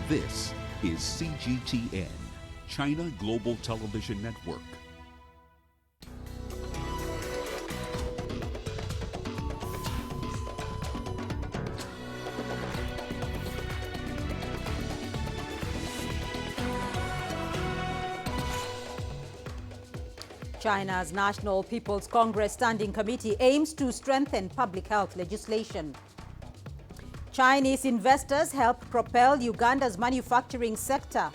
This is CGTN, China Global Television Network. China's National People's Congress Standing Committee aims to strengthen public health legislation. Chinese investors help propel Uganda's manufacturing sector.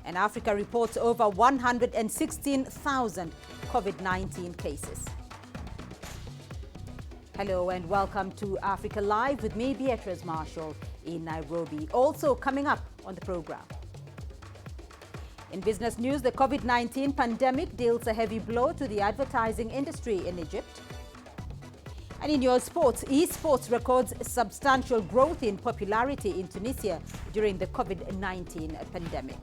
And Africa reports over 116,000 COVID-19 cases. Hello and welcome to Africa Live with me, Beatrice Marshall, in Nairobi. Also coming up on the program. In business news, the COVID-19 pandemic deals a heavy blow to the advertising industry in Egypt. And in your sports, esports records substantial growth in popularity in Tunisia during the COVID-19 pandemic.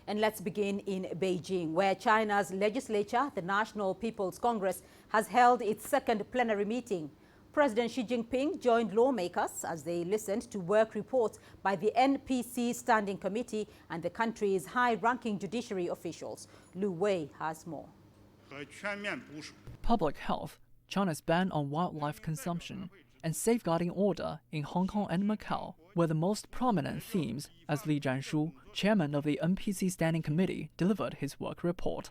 And let's begin in Beijing, where China's legislature, the National People's Congress, has held its second plenary meeting. President Xi Jinping joined lawmakers as they listened to work reports by the NPC Standing Committee and the country's high-ranking judiciary officials. Lu Wei has more. Public health, China's ban on wildlife consumption, and safeguarding order in Hong Kong and Macau were the most prominent themes as Li Zhanshu, chairman of the NPC Standing Committee, delivered his work report.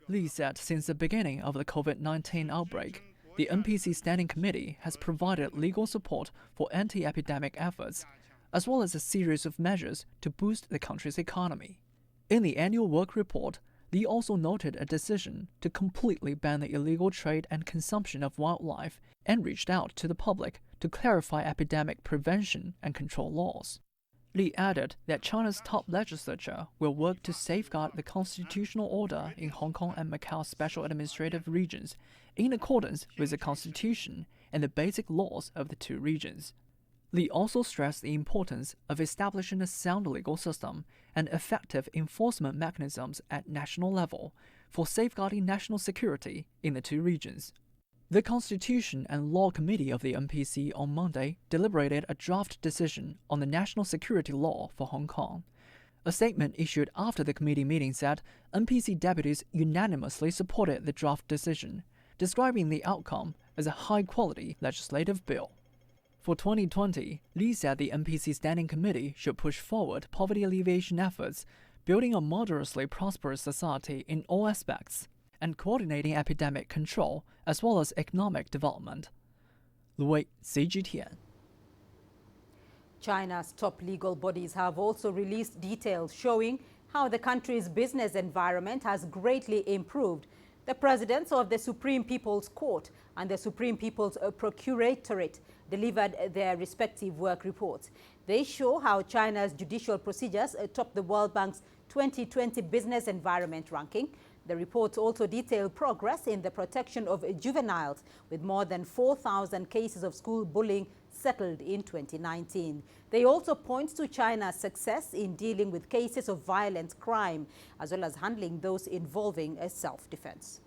Li said since the beginning of the COVID-19 outbreak, the NPC Standing Committee has provided legal support for anti-epidemic efforts, as well as a series of measures to boost the country's economy. In the annual work report, Li also noted a decision to completely ban the illegal trade and consumption of wildlife and reached out to the public to clarify epidemic prevention and control laws. Li added that China's top legislature will work to safeguard the constitutional order in Hong Kong and Macau special administrative regions in accordance with the constitution and the basic laws of the two regions. Li also stressed the importance of establishing a sound legal system and effective enforcement mechanisms at national level for safeguarding national security in the two regions. The Constitution and Law Committee of the NPC on Monday deliberated a draft decision on the national security law for Hong Kong. A statement issued after the committee meeting said NPC deputies unanimously supported the draft decision, describing the outcome as a high-quality legislative bill. For 2020, Li said the NPC Standing Committee should push forward poverty alleviation efforts, building a moderately prosperous society in all aspects, and coordinating epidemic control as well as economic development. Lu Wei, CGTN. China's top legal bodies have also released details showing how the country's business environment has greatly improved. The presidents of the Supreme People's Court and the Supreme People's Procuratorate delivered their respective work reports. They show how China's judicial procedures top the World Bank's 2020 Business Environment ranking. The reports also detail progress in the protection of juveniles, with more than 4,000 cases of school bullying settled in 2019. They also point to China's success in dealing with cases of violent crime, as well as handling those involving self-defense.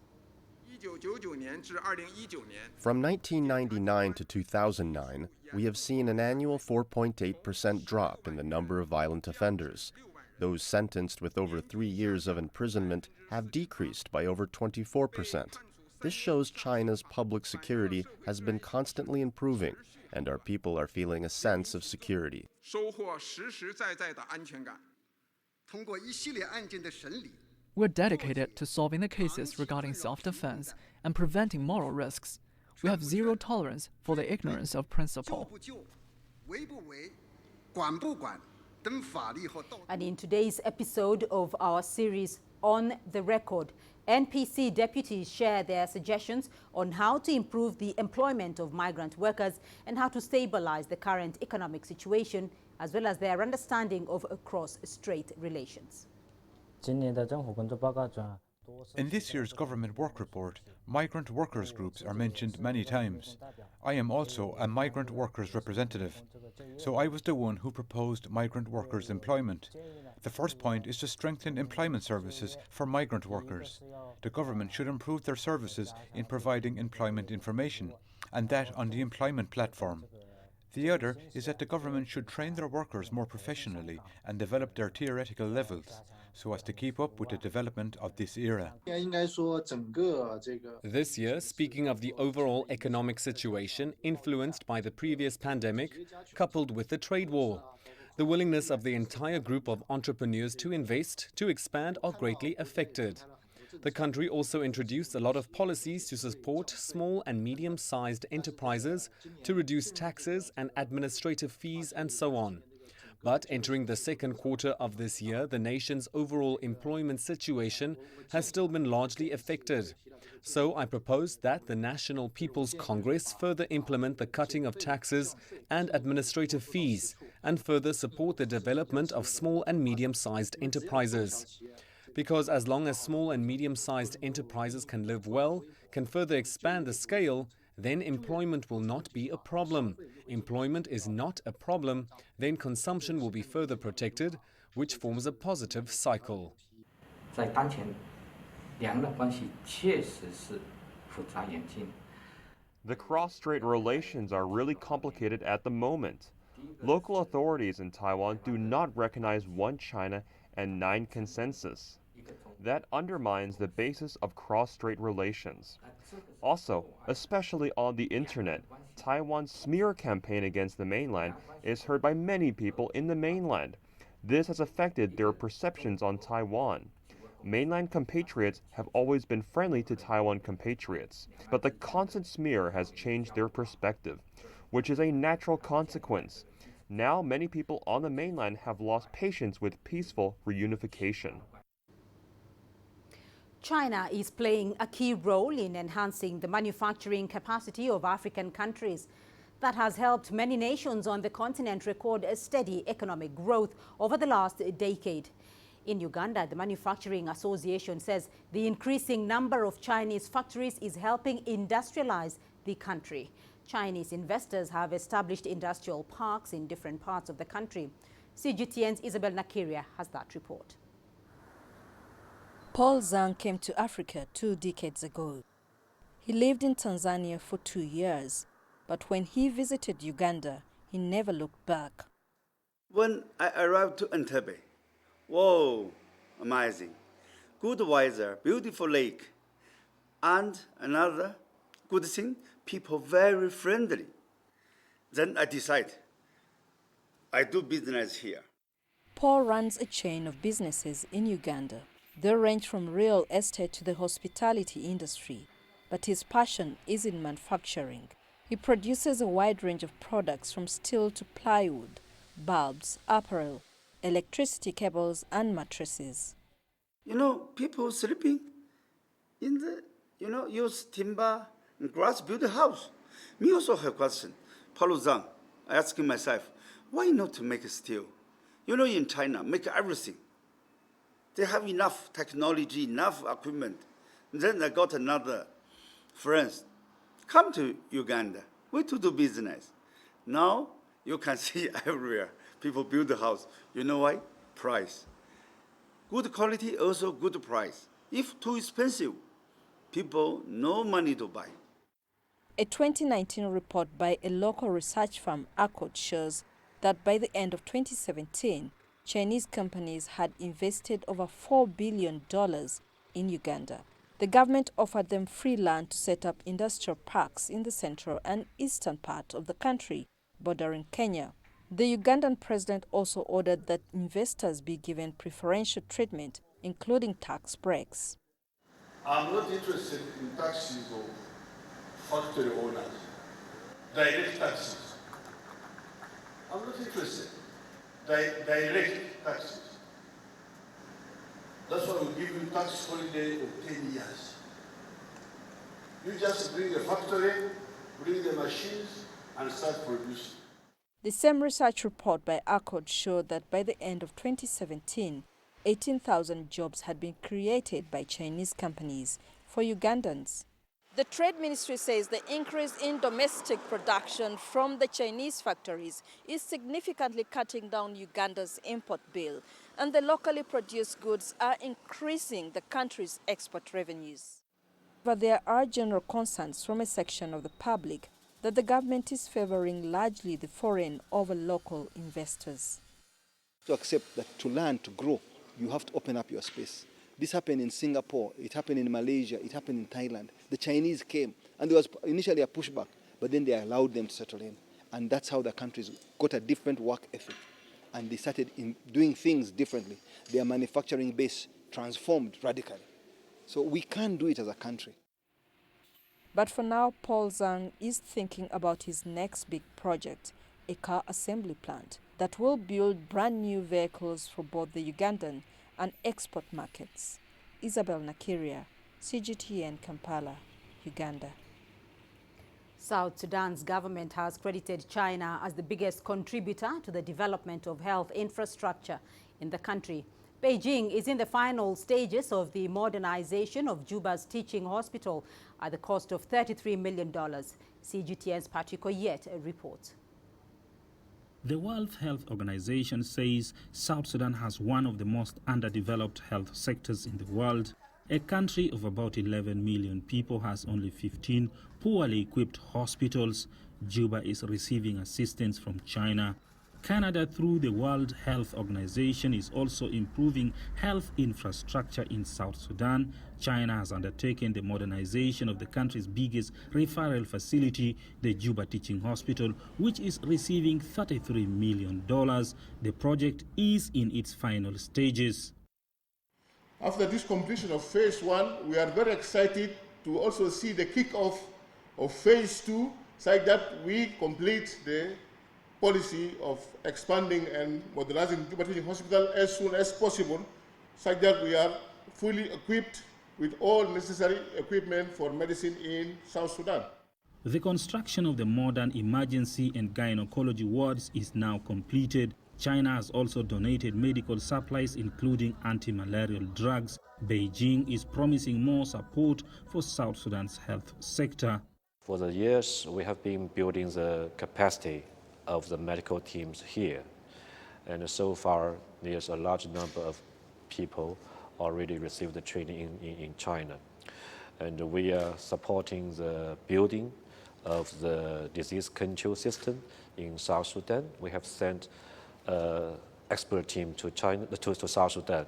From 1999 to 2009, we have seen an annual 4.8% drop in the number of violent offenders. Those sentenced with over 3 years of imprisonment have decreased by over 24%. This shows China's public security has been constantly improving, and our people are feeling a sense of security. We're dedicated to solving the cases regarding self-defense and preventing moral risks. We have zero tolerance for the ignorance of principle. And in today's episode of our series On the Record, NPC deputies share their suggestions on how to improve the employment of migrant workers and how to stabilize the current economic situation, as well as their understanding of cross-strait relations. In this year's government work report, migrant workers groups are mentioned many times. I am also a migrant workers representative, so I was the one who proposed migrant workers employment. The first point is to strengthen employment services for migrant workers. The government should improve their services in providing employment information, and that on the employment platform. The other is that the government should train their workers more professionally and develop their theoretical levels, so as to keep up with the development of this era. This year, speaking of the overall economic situation influenced by the previous pandemic, coupled with the trade war, the willingness of the entire group of entrepreneurs to invest, to expand are greatly affected. The country also introduced a lot of policies to support small and medium-sized enterprises, to reduce taxes and administrative fees and so on. But entering the second quarter of this year, the nation's overall employment situation has still been largely affected. So I propose that the National People's Congress further implement the cutting of taxes and administrative fees and further support the development of small and medium-sized enterprises. Because as long as small and medium-sized enterprises can live well, can further expand the scale, then employment will not be a problem. Employment is not a problem, then consumption will be further protected, which forms a positive cycle. The cross-strait relations are really complicated at the moment. Local authorities in Taiwan do not recognize one China and 9 consensus. That undermines the basis of cross-strait relations. Also, especially on the internet, Taiwan's smear campaign against the mainland is heard by many people in the mainland. This has affected their perceptions on Taiwan. Mainland compatriots have always been friendly to Taiwan compatriots, but the constant smear has changed their perspective, which is a natural consequence. Now many people on the mainland have lost patience with peaceful reunification. China is playing a key role in enhancing the manufacturing capacity of African countries. That has helped many nations on the continent record a steady economic growth over the last decade. In Uganda, the Manufacturing Association says the increasing number of Chinese factories is helping industrialize the country. Chinese investors have established industrial parks in different parts of the country. CGTN's Isabel Nakiria has that report. Paul Zhang came to Africa 2 decades ago. He lived in Tanzania for 2 years, but when he visited Uganda, he never looked back. When I arrived to Entebbe, whoa, amazing. Good weather, beautiful lake. And another good thing, people very friendly. Then I decided, I do business here. Paul runs a chain of businesses in Uganda. They range from real estate to the hospitality industry, but his passion is in manufacturing. He produces a wide range of products from steel to plywood, bulbs, apparel, electricity cables and mattresses. People sleeping in the, use timber and grass build a house. Me also have question. Paulo Zhang, asking myself, why not to make steel? In China, make everything. They have enough technology, enough equipment. Then I got another friends. Come to Uganda. We to do business. Now you can see everywhere. People build a house. You know why? Price. Good quality, also good price. If too expensive, people no money to buy. A 2019 report by a local research firm, Accord, shows that by the end of 2017, Chinese companies had invested over $4 billion in Uganda. The government offered them free land to set up industrial parks in the central and eastern part of the country, bordering Kenya. The Ugandan president also ordered that investors be given preferential treatment, including tax breaks. I'm not interested in taxes of factory owners, direct taxes. I'm not interested. Direct taxes. That's why we give you tax holiday of 10 years. You just bring a factory, bring the machines, and start producing. The same research report by Accord showed that by the end of 2017, 18,000 jobs had been created by Chinese companies for Ugandans. The Trade Ministry says the increase in domestic production from the Chinese factories is significantly cutting down Uganda's import bill, and the locally produced goods are increasing the country's export revenues. But there are general concerns from a section of the public that the government is favoring largely the foreign over local investors. To accept that to learn, to grow, you have to open up your space. This happened in Singapore, it happened in Malaysia, it happened in Thailand. The Chinese came, and there was initially a pushback, but then they allowed them to settle in. And that's how the countries got a different work ethic. And they started doing things differently. Their manufacturing base transformed radically. So we can do it as a country. But for now, Paul Zhang is thinking about his next big project, a car assembly plant that will build brand new vehicles for both the Ugandan and export markets. Isabel Nakiria, CGTN, Kampala, Uganda. South Sudan's government has credited China as the biggest contributor to the development of health infrastructure in the country. Beijing is in the final stages of the modernization of Juba's teaching hospital at the cost of $33 million. CGTN's Patrick Oyet reports. The World Health Organization says South Sudan has one of the most underdeveloped health sectors in the world. A country of about 11 million people has only 15 poorly equipped hospitals. Juba is receiving assistance from China. Canada, through the World Health Organization, is also improving health infrastructure in South Sudan. China has undertaken the modernization of the country's biggest referral facility, the Juba Teaching Hospital, which is receiving $33 million. The project is in its final stages. After this completion of phase 1, we are very excited to also see the kick-off of phase 2, such that we complete the policy of expanding and modernizing Juba Teaching Hospital as soon as possible, such that we are fully equipped with all necessary equipment for medicine in South Sudan. The construction of the modern emergency and gynecology wards is now completed. China has also donated medical supplies, including anti-malarial drugs. Beijing is promising more support for South Sudan's health sector. For the years, we have been building the capacity of the medical teams here. And so far, there's a large number of people already received the training in China. And we are supporting the building of the disease control system in South Sudan. We have sent an expert team to South Sudan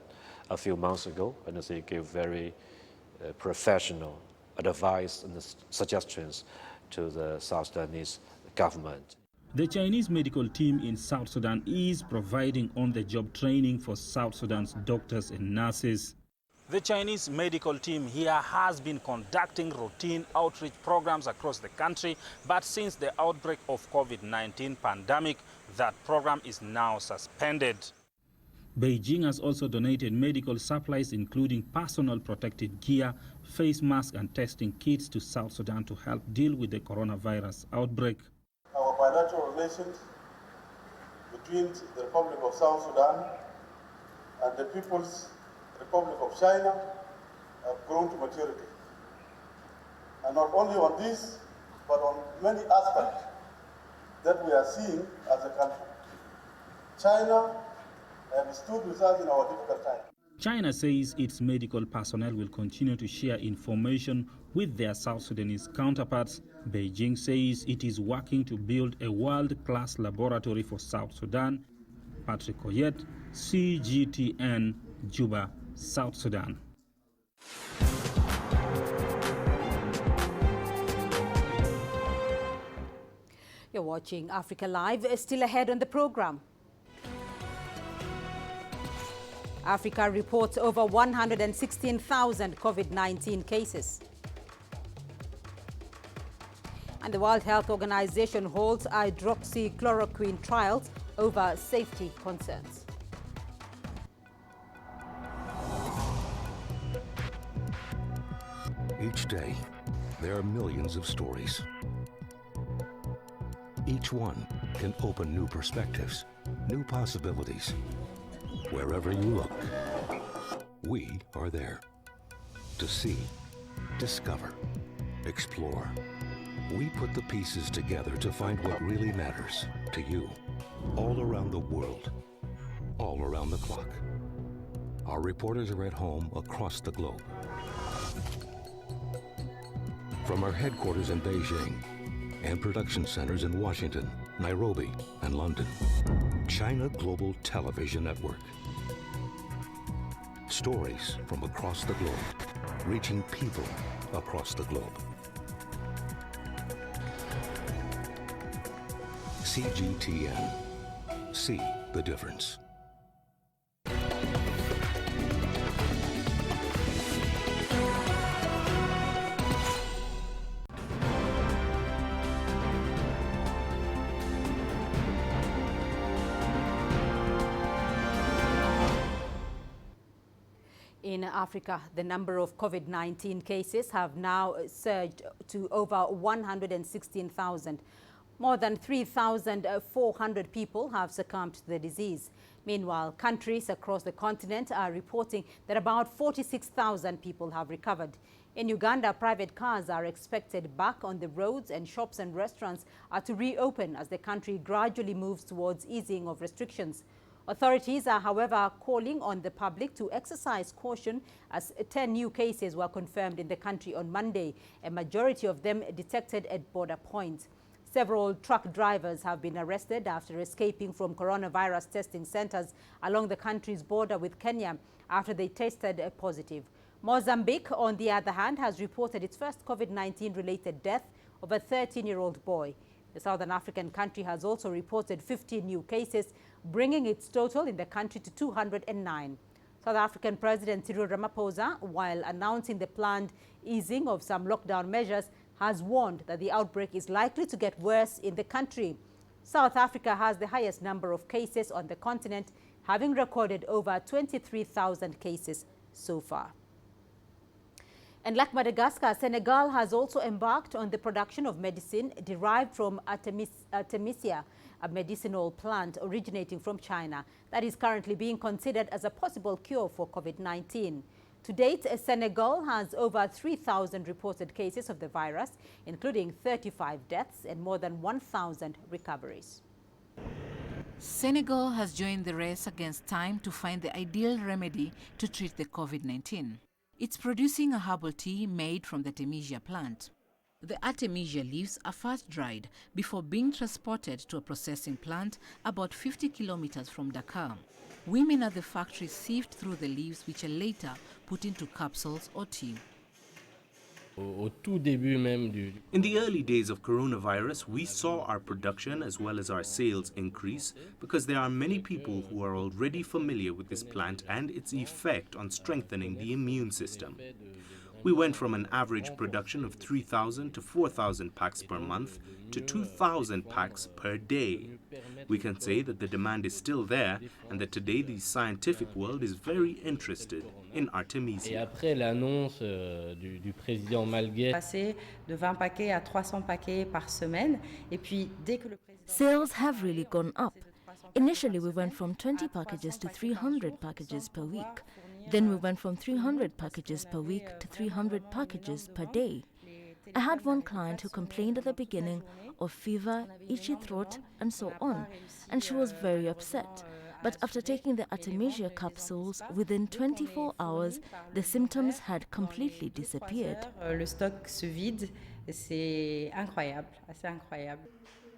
a few months ago, and they gave very professional advice and suggestions to the South Sudanese government. The Chinese medical team in South Sudan is providing on-the-job training for South Sudan's doctors and nurses. The Chinese medical team here has been conducting routine outreach programs across the country, but since the outbreak of COVID-19 pandemic, that program is now suspended. Beijing has also donated medical supplies, including personal protective gear, face masks and testing kits to South Sudan to help deal with the coronavirus outbreak. Our bilateral relations between the Republic of South Sudan and the People's Republic of China have grown to maturity. And not only on this, but on many aspects that we are seeing as a country. China has stood with us in our difficult time. China says its medical personnel will continue to share information with their South Sudanese counterparts. Beijing says it is working to build a world-class laboratory for South Sudan. Patrick Oyet, CGTN, Juba, South Sudan. You're watching Africa Live. Still ahead on the program. Africa reports over 116,000 COVID-19 cases. And the World Health Organization holds hydroxychloroquine trials over safety concerns. Each day, there are millions of stories. Each one can open new perspectives, new possibilities. Wherever you look, We are there to see, discover, explore. We put the pieces together to find what really matters to you, all around the world, all around the clock. Our reporters are at home across the globe. From our headquarters in Beijing and production centers in Washington, Nairobi, and London, China Global Television Network. Stories from across the globe, reaching people across the globe. CGTN. See the difference. In Africa, the number of COVID-19 cases have now surged to over 116,000. More than 3,400 people have succumbed to the disease. Meanwhile, countries across the continent are reporting that about 46,000 people have recovered. In Uganda, private cars are expected back on the roads, and shops and restaurants are to reopen as the country gradually moves towards easing of restrictions. Authorities are, however, calling on the public to exercise caution as 10 new cases were confirmed in the country on Monday, a majority of them detected at border points. Several truck drivers have been arrested after escaping from coronavirus testing centers along the country's border with Kenya after they tested positive. Mozambique, on the other hand, has reported its first COVID-19 related death of a 13-year-old boy. The Southern African country has also reported 15 new cases, bringing its total in the country to 209. South African President Cyril Ramaphosa, while announcing the planned easing of some lockdown measures, has warned that the outbreak is likely to get worse in the country. South Africa has the highest number of cases on the continent, having recorded over 23,000 cases so far. And like Madagascar, Senegal has also embarked on the production of medicine derived from Artemisia, a medicinal plant originating from China that is currently being considered as a possible cure for COVID-19. To date, Senegal has over 3,000 reported cases of the virus, including 35 deaths and more than 1,000 recoveries. Senegal has joined the race against time to find the ideal remedy to treat the COVID-19. It's producing a herbal tea made from the Artemisia plant. The Artemisia leaves are first dried before being transported to a processing plant about 50 kilometers from Dakar. Women at the factory sift through the leaves, which are later put into capsules or tea. In the early days of coronavirus, we saw our production as well as our sales increase because there are many people who are already familiar with this plant and its effect on strengthening the immune system. We went from an average production of 3,000 to 4,000 packs per month to 2,000 packs per day. We can say that the demand is still there and that today the scientific world is very interested in Artemisia. Après l'annonce du président malgache, passé de 20 paquets à 300 paquets par semaine, et puis dès que le président Sales have really gone up. Initially, we went from 20 packages to 300 packages per week. Then we went from 300 packages per week to 300 packages per day. I had one client who complained at the beginning of fever, itchy throat, and so on, and she was very upset. But after taking the Artemisia capsules, within 24 hours, the symptoms had completely disappeared. Le stock se vide, c'est incroyable, assez incroyable.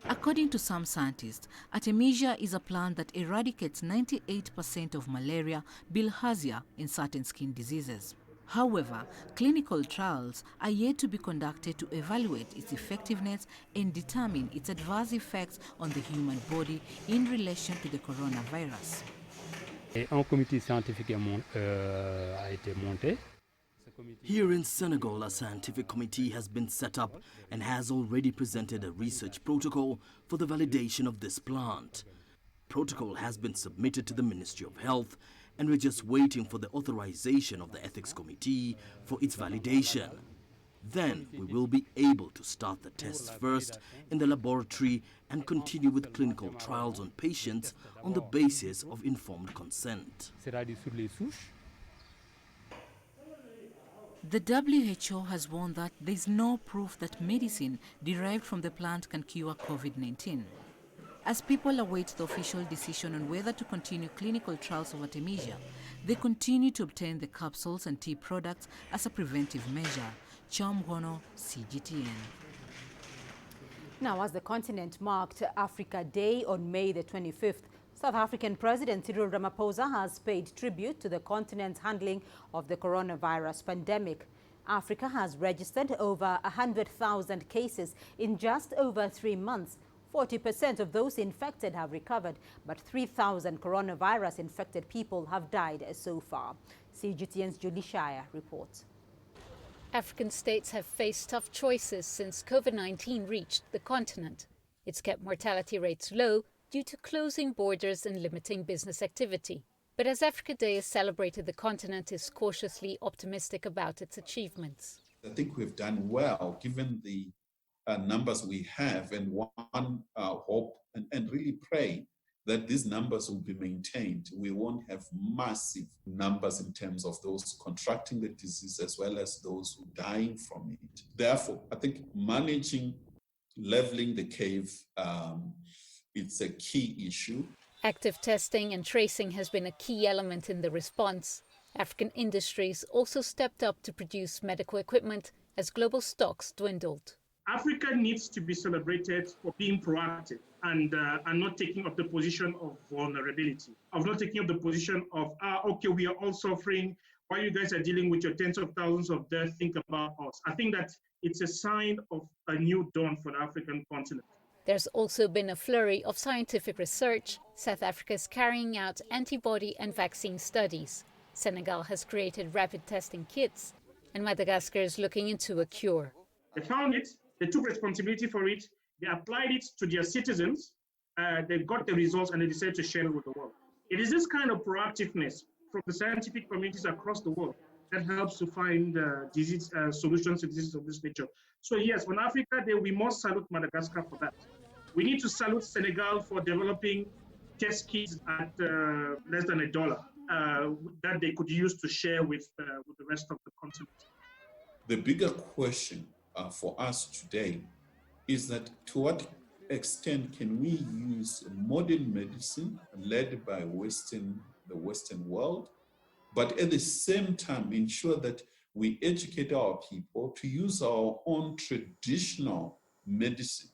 According to some scientists, Artemisia is a plant that eradicates 98% of malaria, bilharzia, and certain skin diseases. However, clinical trials are yet to be conducted to evaluate its effectiveness and determine its adverse effects on the human body in relation to the coronavirus. Un comité scientifique a été monté. Here in Senegal, a scientific committee has been set up and has already presented a research protocol for the validation of this plant. Protocol has been submitted to the Ministry of Health, and we're just waiting for the authorization of the ethics committee for its validation. Then we will be able to start the tests first in the laboratory and continue with clinical trials on patients on the basis of informed consent. The WHO has warned that there's no proof that medicine derived from the plant can cure COVID-19. As people await the official decision on whether to continue clinical trials of Artemisia, they continue to obtain the capsules and tea products as a preventive measure. Chamgono, CGTN. Now, as the continent marked Africa Day on May the 25th, South African President Cyril Ramaphosa has paid tribute to the continent's handling of the coronavirus pandemic. Africa has registered over 100,000 cases in just over 3 months. 40% of those infected have recovered, but 3,000 coronavirus-infected people have died so far. CGTN's Julie Shire reports. African states have faced tough choices since COVID-19 reached the continent. It's kept mortality rates low due to closing borders and limiting business activity. But as Africa Day is celebrated, the continent is cautiously optimistic about its achievements. I think we've done well given the numbers we have, and one hope and really pray that these numbers will be maintained. We won't have massive numbers in terms of those contracting the disease as well as those who are dying from it. Therefore, I think leveling the cave, it's a key issue. Active testing and tracing has been a key element in the response. African industries also stepped up to produce medical equipment as global stocks dwindled. Africa needs to be celebrated for being proactive and not taking up the position of vulnerability, of not taking up the position of, okay, we are all suffering, while you guys are dealing with your tens of thousands of deaths, think about us. I think that it's a sign of a new dawn for the African continent. There's also been a flurry of scientific research. South Africa is carrying out antibody and vaccine studies. Senegal has created rapid testing kits, and Madagascar is looking into a cure. They found it, they took responsibility for it, they applied it to their citizens, they got the results, and they decided to share it with the world. It is this kind of proactiveness from the scientific communities across the world that helps to find disease solutions to diseases of this nature. So yes, on Africa Day, we must salute Madagascar for that. We need to salute Senegal for developing test kits at less than $1 that they could use to share with the rest of the continent. The bigger question for us today is that to what extent can we use modern medicine led by the Western world, but at the same time ensure that we educate our people to use our own traditional medicine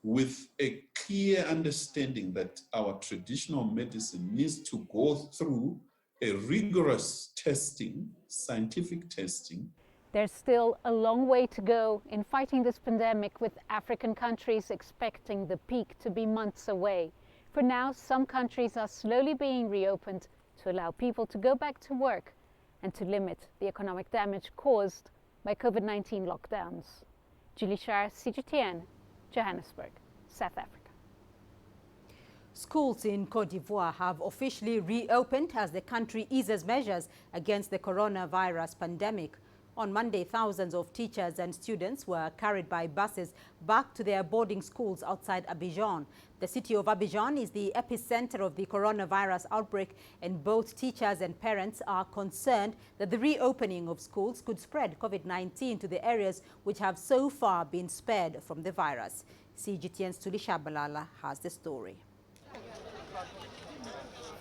with a clear understanding that our traditional medicine needs to go through a rigorous testing, scientific testing. There's still a long way to go in fighting this pandemic, with African countries expecting the peak to be months away. For now, some countries are slowly being reopened to allow people to go back to work and to limit the economic damage caused by COVID-19 lockdowns. Julie Shire, CGTN, Johannesburg, South Africa. Schools in Cote d'Ivoire have officially reopened as the country eases measures against the coronavirus pandemic. On Monday, thousands of teachers and students were carried by buses back to their boarding schools outside Abidjan. The city of Abidjan is the epicenter of the coronavirus outbreak, and both teachers and parents are concerned that the reopening of schools could spread COVID-19 to the areas which have so far been spared from the virus. CGTN's Tulisha Balala has the story.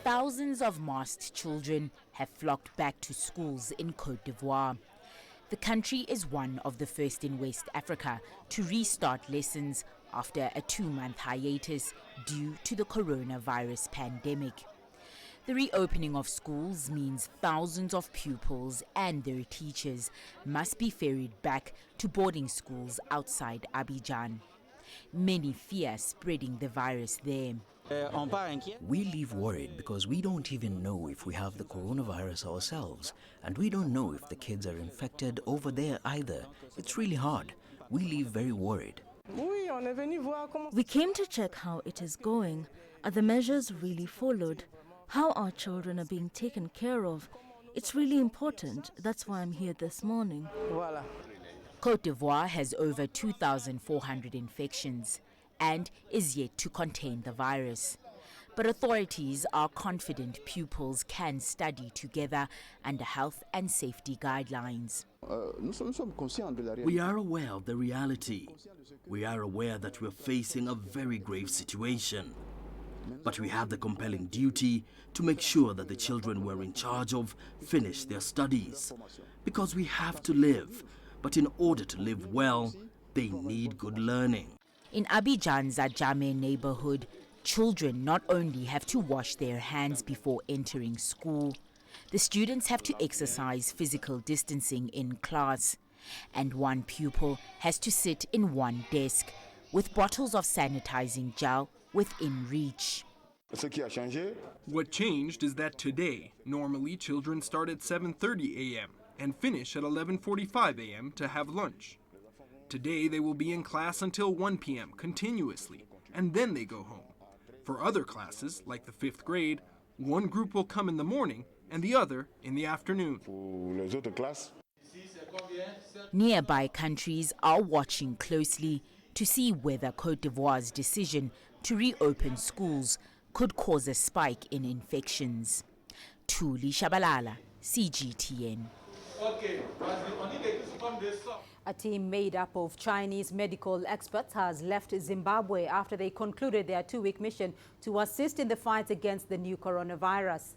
Thousands of masked children have flocked back to schools in Cote d'Ivoire. The country is one of the first in West Africa to restart lessons after a 2-month hiatus due to the coronavirus pandemic. The reopening of schools means thousands of pupils and their teachers must be ferried back to boarding schools outside Abidjan. Many fear spreading the virus there. We leave worried because we don't even know if we have the coronavirus ourselves, and we don't know if the kids are infected over there either. It's really hard. We leave very worried. We came to check how it is going. Are the measures really followed? How our children are being taken care of? It's really important. That's why I'm here this morning. Cote d'Ivoire has over 2,400 infections and is yet to contain the virus. But authorities are confident pupils can study together under health and safety guidelines. We are aware of the reality. We are aware that we are facing a very grave situation. But we have the compelling duty to make sure that the children we're in charge of finish their studies. Because we have to live, but in order to live well, they need good learning. In Abidjan's Ajame neighborhood, children not only have to wash their hands before entering school, the students have to exercise physical distancing in class, and one pupil has to sit in one desk with bottles of sanitizing gel within reach. What changed is that today, normally children start at 7:30 a.m. and finish at 11:45 a.m. to have lunch. Today they will be in class until 1 p.m. continuously, and then they go home. For other classes, like the 5th grade, one group will come in the morning and the other in the afternoon. Nearby countries are watching closely to see whether Côte d'Ivoire's decision to reopen schools could cause a spike in infections. Thuli Shabalala, CGTN. A team made up of Chinese medical experts has left Zimbabwe after they concluded their 2-week mission to assist in the fight against the new coronavirus.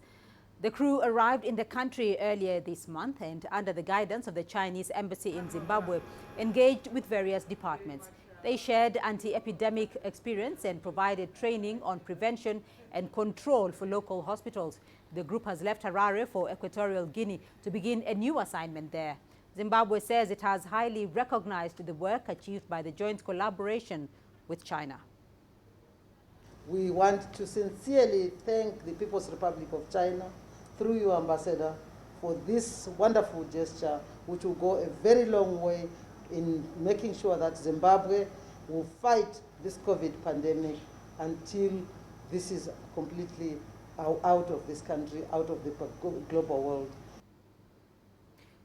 The crew arrived in the country earlier this month and, under the guidance of the Chinese embassy in Zimbabwe, engaged with various departments. They shared anti-epidemic experience and provided training on prevention and control for local hospitals. The group has left Harare for Equatorial Guinea to begin a new assignment there. Zimbabwe says it has highly recognized the work achieved by the joint collaboration with China. We want to sincerely thank the People's Republic of China, through your ambassador, for this wonderful gesture, which will go a very long way in making sure that Zimbabwe will fight this COVID pandemic until this is completely out of this country, out of the global world.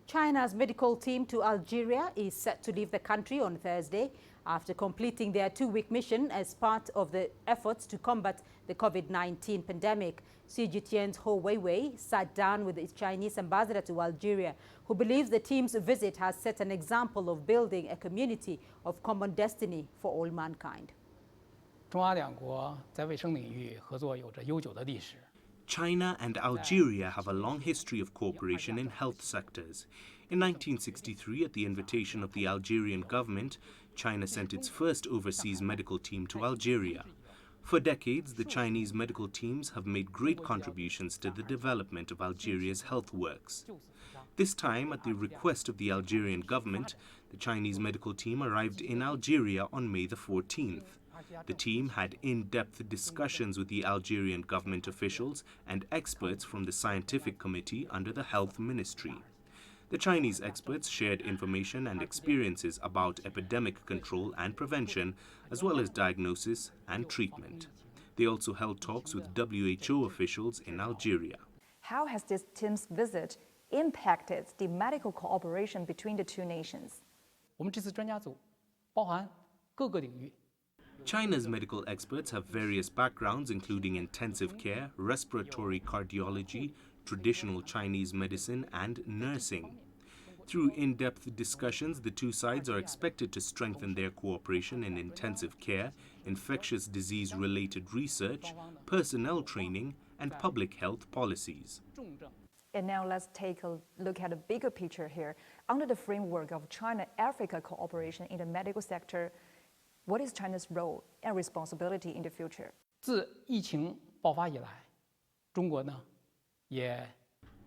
China's medical team to Algeria is set to leave the country on Thursday after completing their 2-week mission as part of the efforts to combat the COVID-19 pandemic. CGTN's Ho Weiwei sat down with its Chinese ambassador to Algeria, who believes the team's visit has set an example of building a community of common destiny for all mankind. China and Algeria have a long history of cooperation in health sectors. In 1963, at the invitation of the Algerian government, China sent its first overseas medical team to Algeria. For decades, the Chinese medical teams have made great contributions to the development of Algeria's health works. This time, at the request of the Algerian government, the Chinese medical team arrived in Algeria on May the 14th. The team had in-depth discussions with the Algerian government officials and experts from the scientific committee under the health ministry. The Chinese experts shared information and experiences about epidemic control and prevention, as well as diagnosis and treatment. They also held talks with WHO officials in Algeria. How has this team's visit impacted the medical cooperation between the two nations? China's medical experts have various backgrounds, including intensive care, respiratory cardiology, traditional Chinese medicine, and nursing. Through in-depth discussions, the two sides are expected to strengthen their cooperation in intensive care, infectious disease-related research, personnel training, and public health policies. And now let's take a look at the bigger picture here. Under the framework of China-Africa cooperation in the medical sector, what is China's role and responsibility in the future?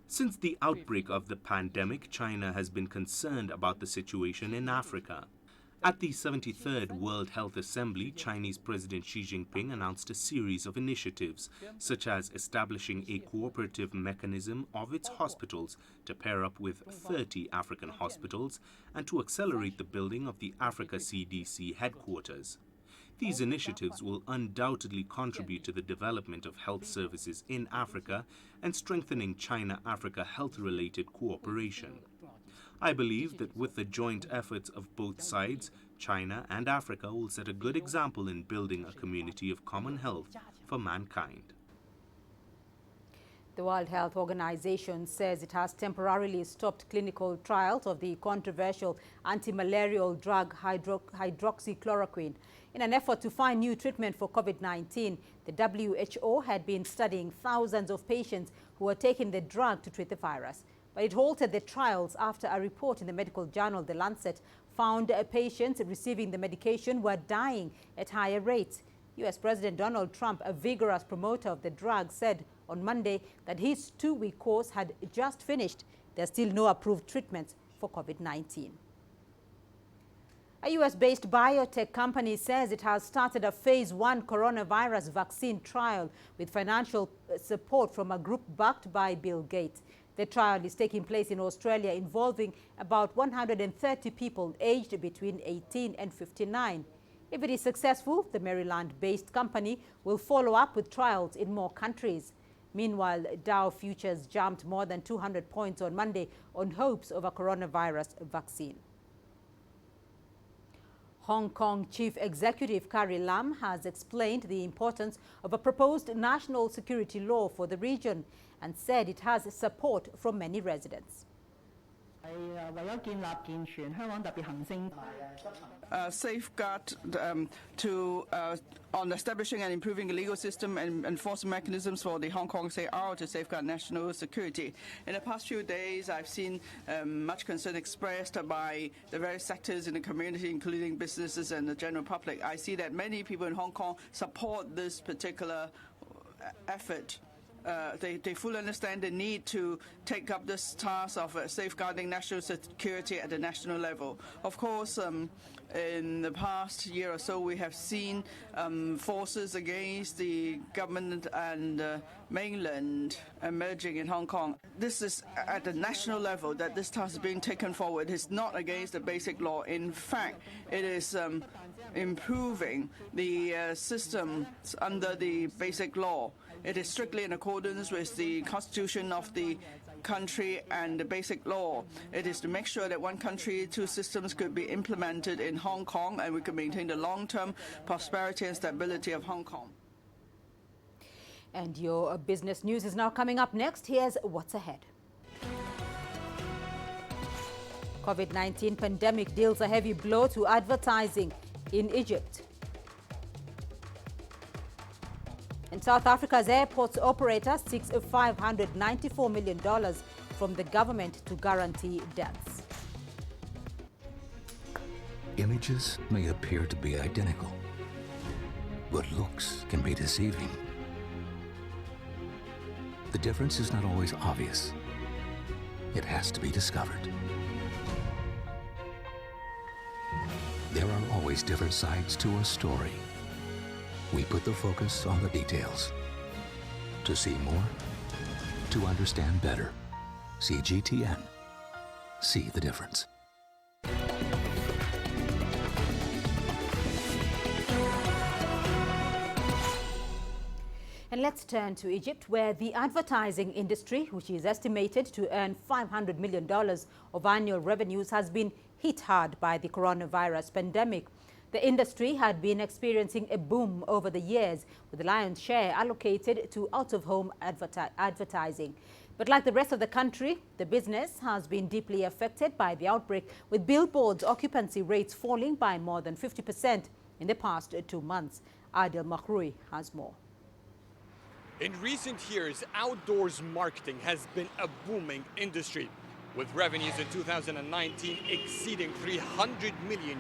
Since the outbreak of the pandemic, China has been concerned about the situation in Africa. At the 73rd World Health Assembly, Chinese President Xi Jinping announced a series of initiatives, such as establishing a cooperative mechanism of its hospitals to pair up with 30 African hospitals and to accelerate the building of the Africa CDC headquarters. These initiatives will undoubtedly contribute to the development of health services in Africa and strengthening China-Africa health-related cooperation. I believe that with the joint efforts of both sides, China and Africa will set a good example in building a community of common health for mankind. The World Health Organization says it has temporarily stopped clinical trials of the controversial anti-malarial drug hydroxychloroquine. In an effort to find new treatment for COVID-19, the WHO had been studying thousands of patients who were taking the drug to treat the virus. But it halted the trials after a report in the medical journal The Lancet found patients receiving the medication were dying at higher rates. U.S. President Donald Trump, a vigorous promoter of the drug, said on Monday that his 2-week course had just finished. There's still no approved treatments for COVID-19. A U.S.-based biotech company says it has started a phase 1 coronavirus vaccine trial with financial support from a group backed by Bill Gates. The trial is taking place in Australia, involving about 130 people aged between 18 and 59. If it is successful, the Maryland-based company will follow up with trials in more countries. Meanwhile, Dow futures jumped more than 200 points on Monday on hopes of a coronavirus vaccine. Hong Kong Chief Executive Carrie Lam has explained the importance of a proposed national security law for the region and said it has support from many residents. Safeguard on establishing and improving a legal system and enforcement mechanisms for the Hong Kong CR to safeguard national security. In the past few days, I've seen much concern expressed by the various sectors in the community, including businesses and the general public. I see that many people in Hong Kong support this particular effort. They fully understand the need to take up this task of safeguarding national security at the national level. Of course, in the past year or so, we have seen forces against the government and mainland emerging in Hong Kong. This is at the national level that this task is being taken forward. It's not against the basic law. In fact, it is improving the systems under the basic law. It is strictly in accordance with the constitution of the country and the basic law. It is to make sure that one country, two systems could be implemented in Hong Kong and we can maintain the long-term prosperity and stability of Hong Kong. And your business news is now coming up next. Here's what's ahead. COVID-19 pandemic deals a heavy blow to advertising in Egypt. And South Africa's airports operator seeks $594 million from the government to guarantee deaths. Images may appear to be identical, but looks can be deceiving. The difference is not always obvious. It has to be discovered. There are always different sides to a story. We put the focus on the details. To see more, to understand better. CGTN. See the difference. And let's turn to Egypt, where the advertising industry, which is estimated to earn $500 million of annual revenues, has been hit hard by the coronavirus pandemic. The industry had been experiencing a boom over the years, with the lion's share allocated to out-of-home advertising. But like the rest of the country, the business has been deeply affected by the outbreak, with billboards' occupancy rates falling by more than 50% in the past 2 months. Adil Makhroui has more. In recent years, outdoors marketing has been a booming industry, with revenues in 2019 exceeding $300 million.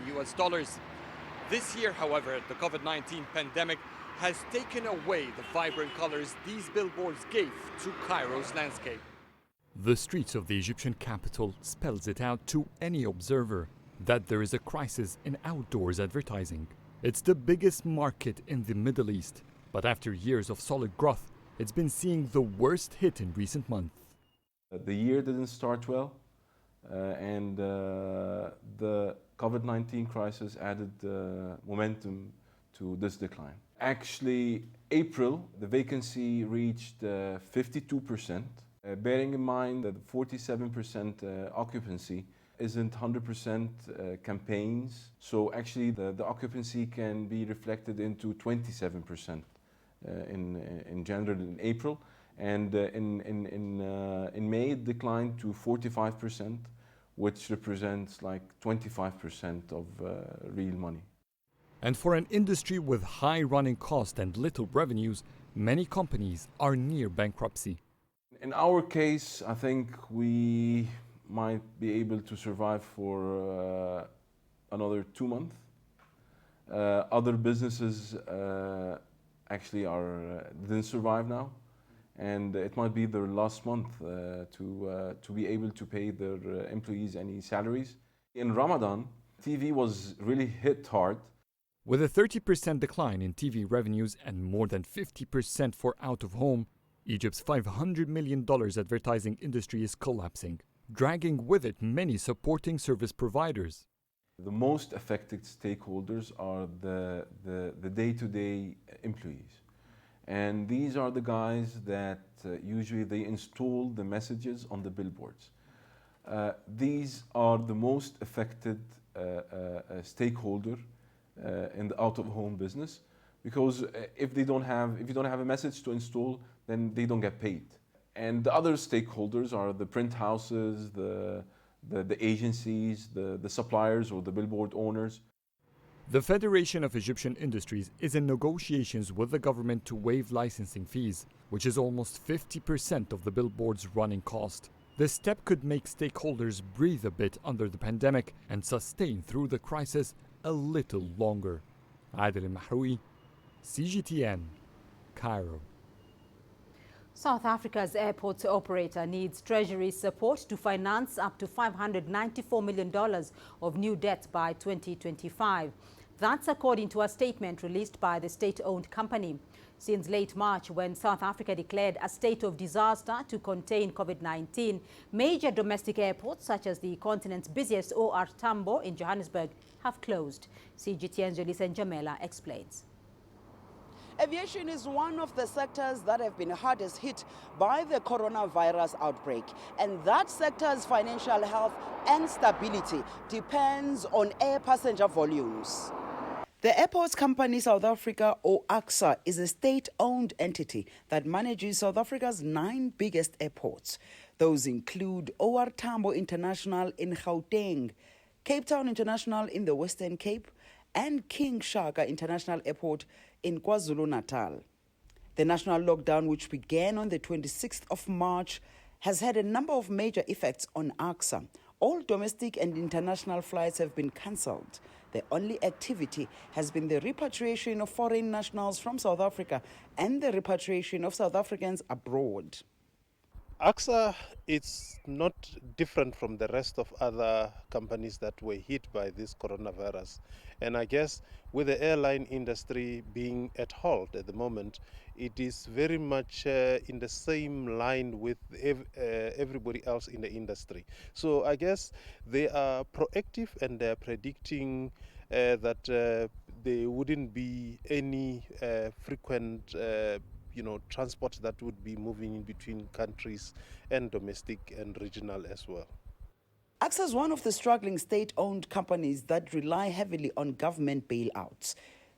This year, however, the COVID-19 pandemic has taken away the vibrant colors these billboards gave to Cairo's landscape. The streets of the Egyptian capital spells it out to any observer that there is a crisis in outdoors advertising. It's the biggest market in the Middle East, but after years of solid growth, it's been seeing the worst hit in recent months. The year didn't start well, and the COVID-19 crisis added momentum to this decline. Actually, April, the vacancy reached 52%, bearing in mind that 47% occupancy isn't 100% campaigns. So actually the occupancy can be reflected into 27% in January and April. And in May, it declined to 45%, which represents like 25% of real money. And for an industry with high running costs and little revenues, many companies are near bankruptcy. In our case, I think we might be able to survive for another 2 months. Other businesses actually didn't survive now, and it might be their last month to be able to pay their employees any salaries. In Ramadan, TV was really hit hard. With a 30% decline in TV revenues and more than 50% for out-of-home, Egypt's $500 million advertising industry is collapsing, dragging with it many supporting service providers. The most affected stakeholders are the day-to-day employees. And these are the guys that usually they install the messages on the billboards. These are the most affected stakeholder in the out-of-home business, because if you don't have a message to install, then they don't get paid. And the other stakeholders are the print houses, the agencies, the suppliers or the billboard owners. The Federation of Egyptian Industries is in negotiations with the government to waive licensing fees, which is almost 50% of the billboard's running cost. This step could make stakeholders breathe a bit under the pandemic and sustain through the crisis a little longer. Adil Mahroui, CGTN, Cairo. South Africa's airport operator needs Treasury support to finance up to $594 million of new debt by 2025. That's according to a statement released by the state-owned company. Since late March, when South Africa declared a state of disaster to contain COVID-19, major domestic airports such as the continent's busiest OR Tambo in Johannesburg have closed. CGTN's Jolisa Njamela explains. Aviation is one of the sectors that have been hardest hit by the coronavirus outbreak, and that sector's financial health and stability depends on air passenger volumes. The Airports Company South Africa, or AXA, is a state-owned entity that manages South Africa's 9 biggest airports. Those include OR Tambo International in Gauteng, Cape Town International in the Western Cape, and King Shaka International Airport in KwaZulu-Natal. The national lockdown, which began on the 26th of March, has had a number of major effects on AXA. All domestic and international flights have been cancelled. The only activity has been the repatriation of foreign nationals from South Africa and the repatriation of South Africans abroad. AXA is not different from the rest of other companies that were hit by this coronavirus. And I guess with the airline industry being at halt at the moment, it is very much in the same line with everybody else in the industry. So I guess they are proactive and they are predicting that there wouldn't be any frequent transport that would be moving in between countries and domestic and regional as well. AXA is one of the struggling state-owned companies that rely heavily on government bailouts.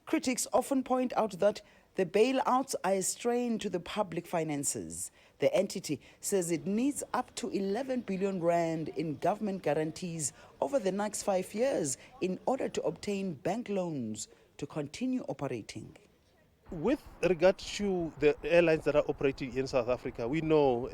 Critics often point out that the bailouts are a strain to the public finances. The entity says it needs up to 11 billion rand in government guarantees over the next 5 years in order to obtain bank loans to continue operating. With regard to the airlines that are operating in South Africa, we know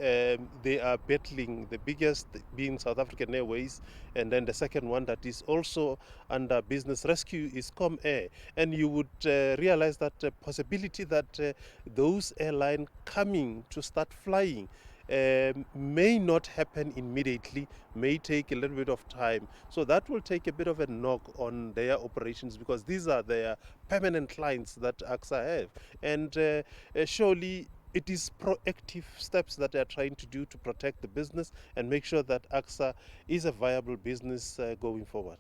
they are battling, the biggest being South African Airways, and then the second one that is also under business rescue is Comair. And you would realize that the possibility that those airlines coming to start flying may not happen immediately, may take a little bit of time. So that will take a bit of a knock on their operations, because these are their permanent clients that AXA have. And surely it is proactive steps that they are trying to do to protect the business and make sure that AXA is a viable business going forward.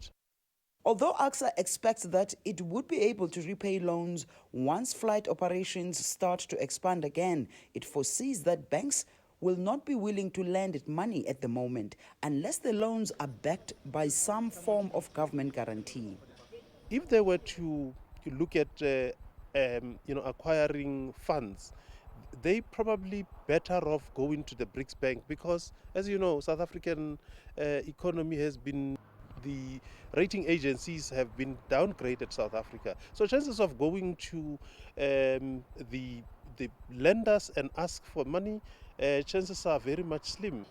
Although AXA expects that it would be able to repay loans once flight operations start to expand again, it foresees that banks will not be willing to lend it money at the moment unless the loans are backed by some form of government guarantee. If they were to look at acquiring funds, they probably better off going to the BRICS Bank because, as you know, South African economy has been, the rating agencies have been downgraded South Africa. So chances of going to the lenders and ask for money, chances are very much slim.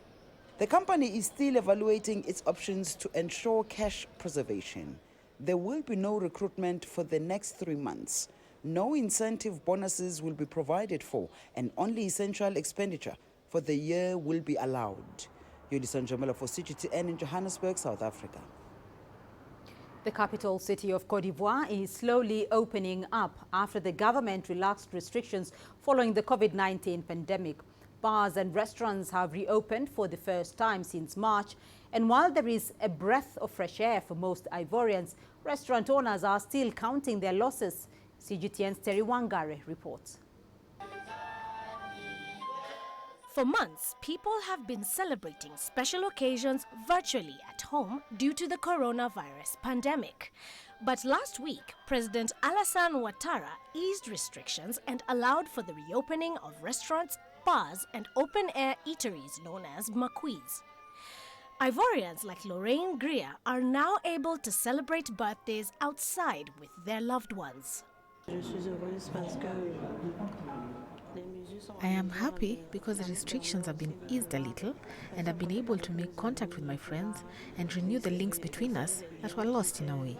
The company is still evaluating its options to ensure cash preservation. There will be no recruitment for the next 3 months. No incentive bonuses will be provided for, and only essential expenditure for the year will be allowed. Yolisa Njomela for CGTN in Johannesburg, South Africa. The capital city of Cote d'Ivoire is slowly opening up after the government relaxed restrictions following the COVID-19 pandemic. Bars and restaurants have reopened for the first time since March. And while there is a breath of fresh air for most Ivorians, restaurant owners are still counting their losses. CGTN's Terry Wangare reports. For months, people have been celebrating special occasions virtually at home due to the coronavirus pandemic. But last week, President Alassane Ouattara eased restrictions and allowed for the reopening of restaurants, bars and open-air eateries known as maquis. Ivorians like Lorraine Greer are now able to celebrate birthdays outside with their loved ones. I am happy because the restrictions have been eased a little and I've been able to make contact with my friends and renew the links between us that were lost in a way.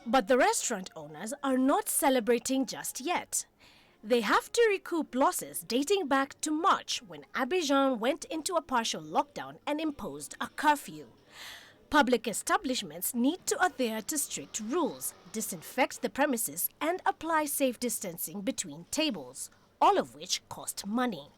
But the restaurant owners are not celebrating just yet. They have to recoup losses dating back to March when Abidjan went into a partial lockdown and imposed a curfew. Public establishments need to adhere to strict rules, disinfect the premises and apply safe distancing between tables, all of which cost money.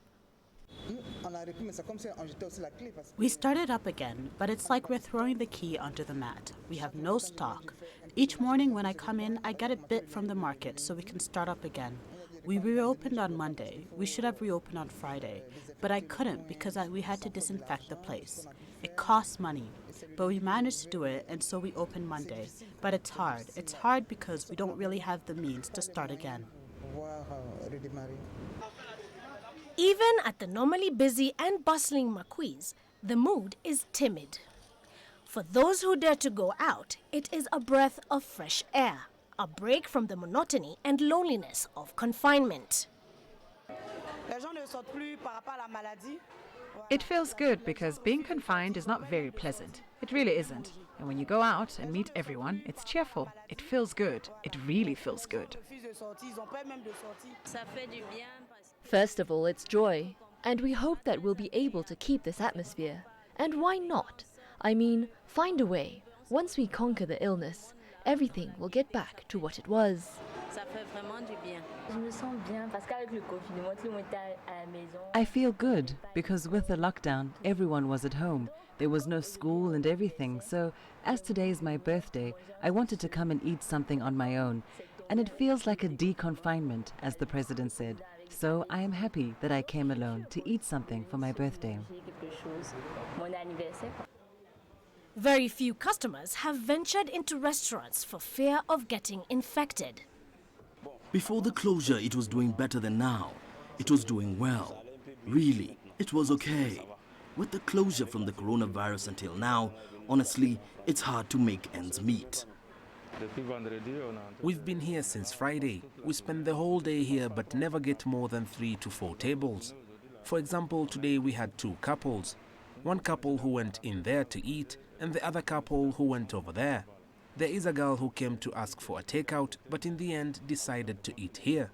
We started up again, but it's like we're throwing the key under the mat. We have no stock. Each morning when I come in, I get a bit from the market so we can start up again. We reopened on Monday. We should have reopened on Friday, but I couldn't because we had to disinfect the place. It costs money, but we managed to do it, and so we opened Monday. But it's hard. It's hard because we don't really have the means to start again. Even at the normally busy and bustling maquis, the mood is timid. For those who dare to go out, it is a breath of fresh air, a break from the monotony and loneliness of confinement. It feels good because being confined is not very pleasant. It really isn't. And when you go out and meet everyone, it's cheerful. It feels good. It really feels good. First of all, it's joy. And we hope that we'll be able to keep this atmosphere. And why not? I mean, find a way. Once we conquer the illness, everything will get back to what it was. I feel good because with the lockdown, everyone was at home. There was no school and everything, so as today is my birthday, I wanted to come and eat something on my own. And it feels like a deconfinement, as the president said. So I am happy that I came alone to eat something for my birthday. Very few customers have ventured into restaurants for fear of getting infected. Before the closure, it was doing better than now. It was doing well. Really, it was okay. With the closure from the coronavirus until now, honestly, it's hard to make ends meet. We've been here since Friday. We spend the whole day here but never get more than 3 to 4 tables. For example, today we had 2 couples. One couple who went in there to eat and the other couple who went over there. There is a girl who came to ask for a takeout but in the end decided to eat here.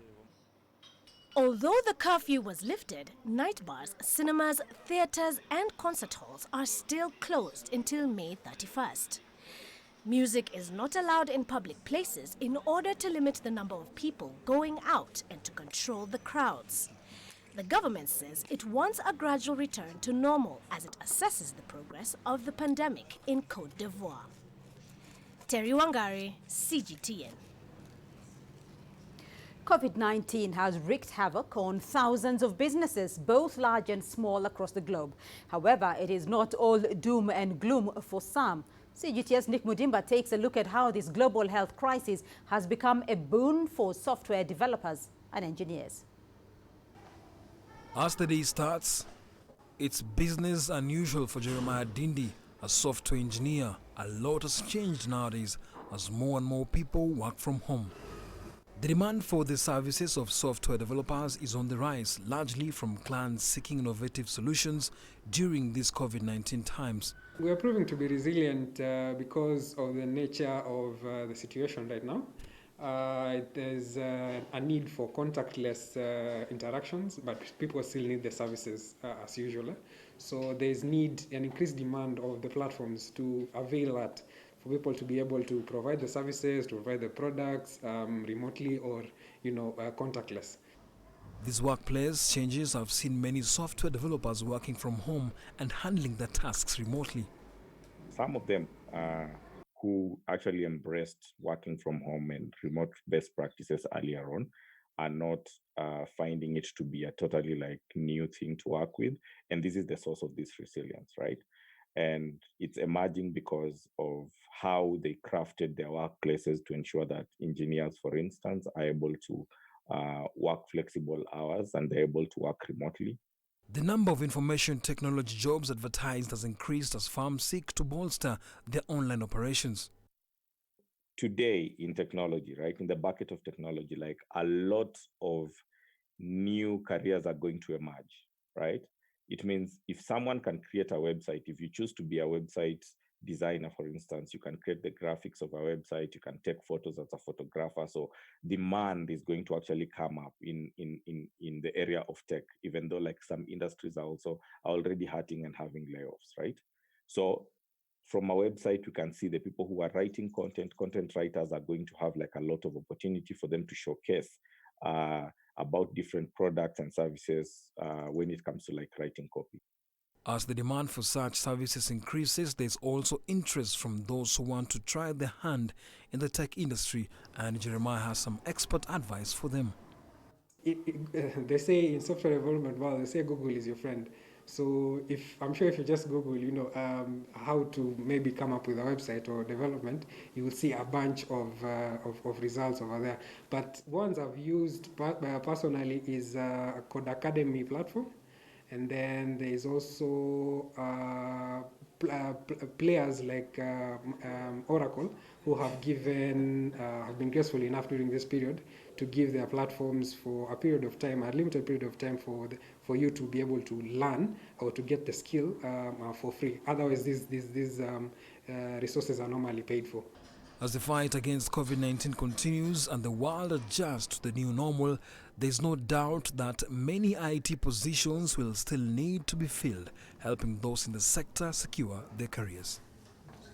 Although the curfew was lifted, night bars, cinemas, theatres and concert halls are still closed until May 31st. Music is not allowed in public places in order to limit the number of people going out and to control the crowds. The government says it wants a gradual return to normal as it assesses the progress of the pandemic in Cote d'Ivoire. Terry Wangari, CGTN. COVID-19 has wreaked havoc on thousands of businesses, both large and small, across the globe. However, it is not all doom and gloom for some. CGTN's Nick Mudimba takes a look at how this global health crisis has become a boon for software developers and engineers. As the day starts, it's business unusual for Jeremiah Dindi, a software engineer. A lot has changed nowadays as more and more people work from home. The demand for the services of software developers is on the rise, largely from clients seeking innovative solutions during these COVID-19 times. We are proving to be resilient because of the nature of the situation right now. There's a need for contactless interactions, but people still need the services as usual. So there's an increased demand of the platforms to avail that for people to be able to provide the services, to provide the products remotely or, contactless. These workplace changes have seen many software developers working from home and handling their tasks remotely. Some of them who actually embraced working from home and remote best practices earlier on are not finding it to be a totally new thing to work with. And this is the source of this resilience, right? And it's emerging because of how they crafted their workplaces to ensure that engineers, for instance, are able to work flexible hours and they're able to work remotely. The number of information technology jobs advertised has increased as firms seek to bolster their online operations. Today in technology, right, in the bucket of technology, a lot of new careers are going to emerge, right? It means if someone can create a website, if you choose to be a website designer, for instance, you can create the graphics of a website, you can take photos as a photographer. So demand is going to actually come up in the area of tech, even though some industries are already hurting and having layoffs, right? So from a website, you can see the people who are writing content writers are going to have a lot of opportunity for them to showcase about different products and services when it comes to writing copy. As the demand for such services increases, there's also interest from those who want to try their hand in the tech industry, and Jeremiah has some expert advice for them. They say in software development, they say Google is your friend. So I'm sure if you just Google, how to maybe come up with a website or development, you will see a bunch of results over there. But ones I've used personally is Code Academy platform. And then there is also players like Oracle who have been graceful enough during this period to give their platforms for a period of time, a limited period of time for you to be able to learn or to get the skill for free. Otherwise, these resources are normally paid for. As the fight against COVID-19 continues and the world adjusts to the new normal, there's no doubt that many IT positions will still need to be filled, helping those in the sector secure their careers.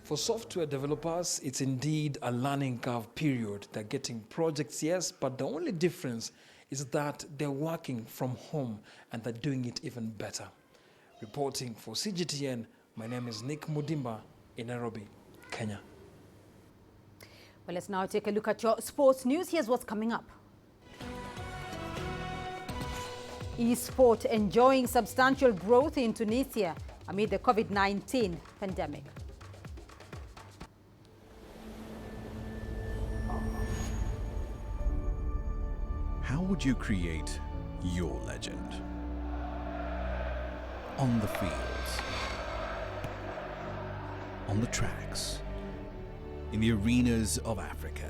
For software developers, it's indeed a learning curve period. They're getting projects, yes, but the only difference is that they're working from home and they're doing it even better. Reporting for CGTN, my name is Nick Mudimba in Nairobi, Kenya. Well, let's now take a look at your sports news. Here's what's coming up. E-sport enjoying substantial growth in Tunisia amid the COVID-19 pandemic. How would you create your legend? On the fields, on the tracks, in the arenas of Africa.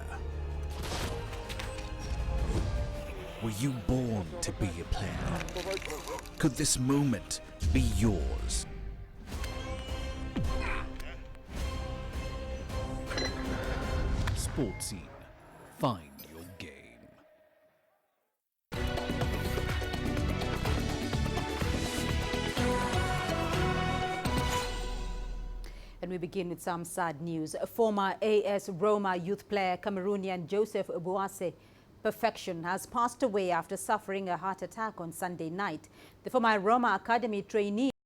Were you born to be a player? Could this moment be yours? Sports Scene. Find your game. And we begin with some sad news. A former AS Roma youth player, Cameroonian Joseph Bouasse Perfection, has passed away after suffering a heart attack on Sunday night. The former Roma Academy trainee